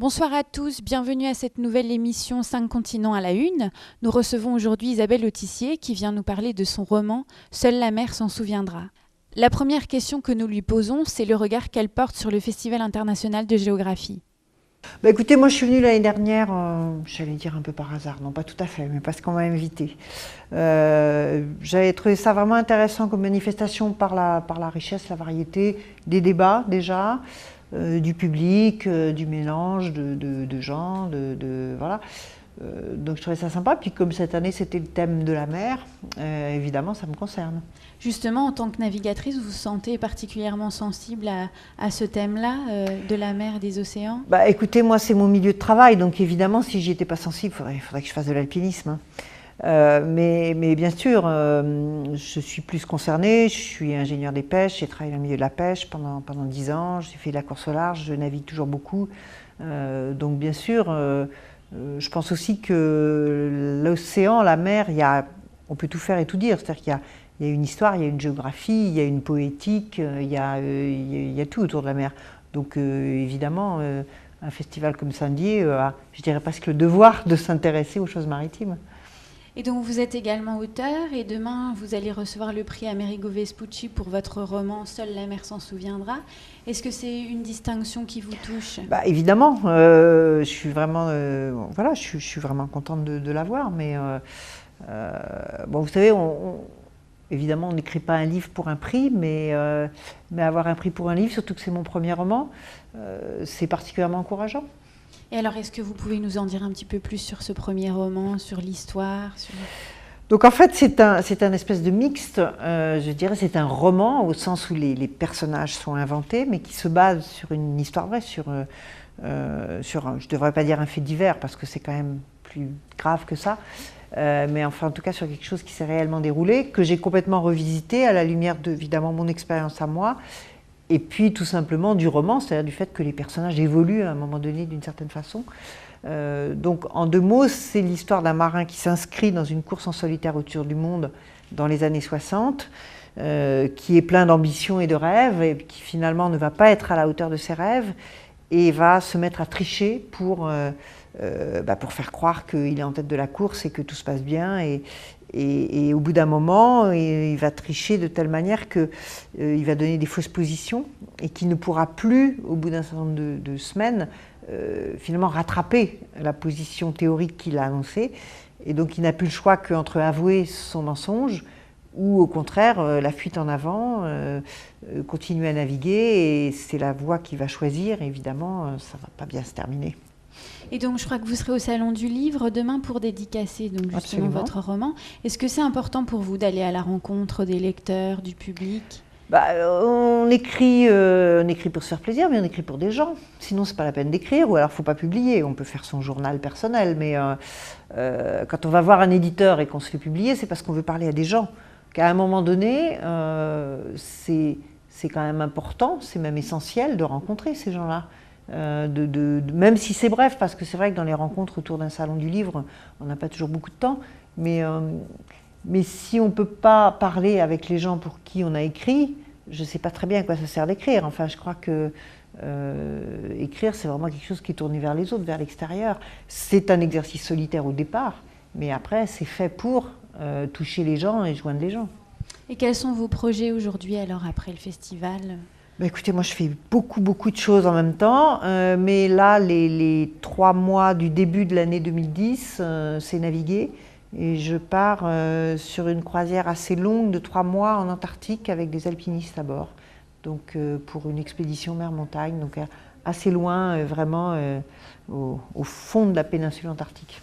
Bonsoir à tous, bienvenue à cette nouvelle émission 5 continents à la une. Nous recevons aujourd'hui Isabelle Autissier qui vient nous parler de son roman « Seule la mer s'en souviendra ». La première question que nous lui posons, c'est le regard qu'elle porte sur le Festival international de géographie. Écoutez, moi je suis venue l'année dernière, j'allais dire un peu par hasard, non pas tout à fait, mais parce qu'on m'a invitée. J'avais trouvé ça vraiment intéressant comme manifestation par la richesse, la variété des débats déjà, du public, du mélange de gens, voilà. Donc je trouvais ça sympa, puis comme cette année c'était le thème de la mer, évidemment ça me concerne. Justement, en tant que navigatrice, vous vous sentez particulièrement sensible à ce thème-là, de la mer et des océans ? Écoutez, moi c'est mon milieu de travail, donc évidemment si j'y étais pas sensible, il faudrait que je fasse de l'alpinisme. Mais bien sûr, je suis plus concernée, je suis ingénieure des pêches, j'ai travaillé dans le milieu de la pêche pendant 10 ans, j'ai fait de la course au large, je navigue toujours beaucoup. Donc bien sûr, je pense aussi que l'océan, la mer, on peut tout faire et tout dire, c'est-à-dire qu'il y a une histoire, il y a une géographie, il y a une poétique, il y a tout autour de la mer. Donc évidemment, un festival comme Saint-Dié a, je dirais presque le devoir de s'intéresser aux choses maritimes. Et donc vous êtes également auteur et demain vous allez recevoir le prix Amerigo Vespucci pour votre roman « Seule la mer s'en souviendra ». Est-ce que c'est une distinction qui vous touche ? Évidemment, je suis vraiment, voilà, je suis vraiment contente de l'avoir, mais vous savez, évidemment on n'écrit pas un livre pour un prix, mais avoir un prix pour un livre, surtout que c'est mon premier roman, c'est particulièrement encourageant. Et alors, est-ce que vous pouvez nous en dire un petit peu plus sur ce premier roman, sur l'histoire Donc en fait, c'est un espèce de mixte, je dirais, c'est un roman au sens où les personnages sont inventés, mais qui se base sur une histoire vraie, je ne devrais pas dire un fait divers, parce que c'est quand même plus grave que ça, mais enfin en tout cas sur quelque chose qui s'est réellement déroulé, que j'ai complètement revisité à la lumière de, évidemment, mon expérience à moi, et puis tout simplement du roman, c'est-à-dire du fait que les personnages évoluent à un moment donné d'une certaine façon. Donc en 2 mots, c'est l'histoire d'un marin qui s'inscrit dans une course en solitaire autour du monde dans les années 60, qui est plein d'ambition et de rêves, et qui finalement ne va pas être à la hauteur de ses rêves, et va se mettre à tricher pour faire croire qu'il est en tête de la course et que tout se passe bien. Et au bout d'un moment, il va tricher de telle manière qu'il va donner des fausses positions et qu'il ne pourra plus, au bout d'un certain nombre de semaines, finalement rattraper la position théorique qu'il a annoncée. Et donc il n'a plus le choix qu'entre avouer son mensonge ou au contraire la fuite en avant, continuer à naviguer, et c'est la voie qu'il va choisir. Et évidemment, ça ne va pas bien se terminer. Et donc, je crois que vous serez au Salon du Livre demain pour dédicacer donc, justement Absolument. votre roman. Est-ce que c'est important pour vous d'aller à la rencontre des lecteurs, du public ? On écrit pour se faire plaisir, mais on écrit pour des gens. Sinon, c'est pas la peine d'écrire, ou alors il ne faut pas publier. On peut faire son journal personnel, mais quand on va voir un éditeur et qu'on se fait publier, c'est parce qu'on veut parler à des gens. Qu'à un moment donné, c'est quand même important, c'est même essentiel de rencontrer ces gens-là. Même si c'est bref, parce que c'est vrai que dans les rencontres autour d'un salon du livre, on n'a pas toujours beaucoup de temps, mais si on ne peut pas parler avec les gens pour qui on a écrit, je ne sais pas très bien à quoi ça sert d'écrire. Enfin, je crois que écrire, c'est vraiment quelque chose qui est tourné vers les autres, vers l'extérieur. C'est un exercice solitaire au départ, mais après, c'est fait pour toucher les gens et joindre les gens. Et quels sont vos projets aujourd'hui, alors, après le festival ? Écoutez, moi je fais beaucoup de choses en même temps, mais là, les 3 mois du début de l'année 2010, c'est naviguer. Et je pars sur une croisière assez longue de 3 mois en Antarctique avec des alpinistes à bord. Donc pour une expédition mer-montagne, donc assez loin, vraiment au fond de la péninsule antarctique.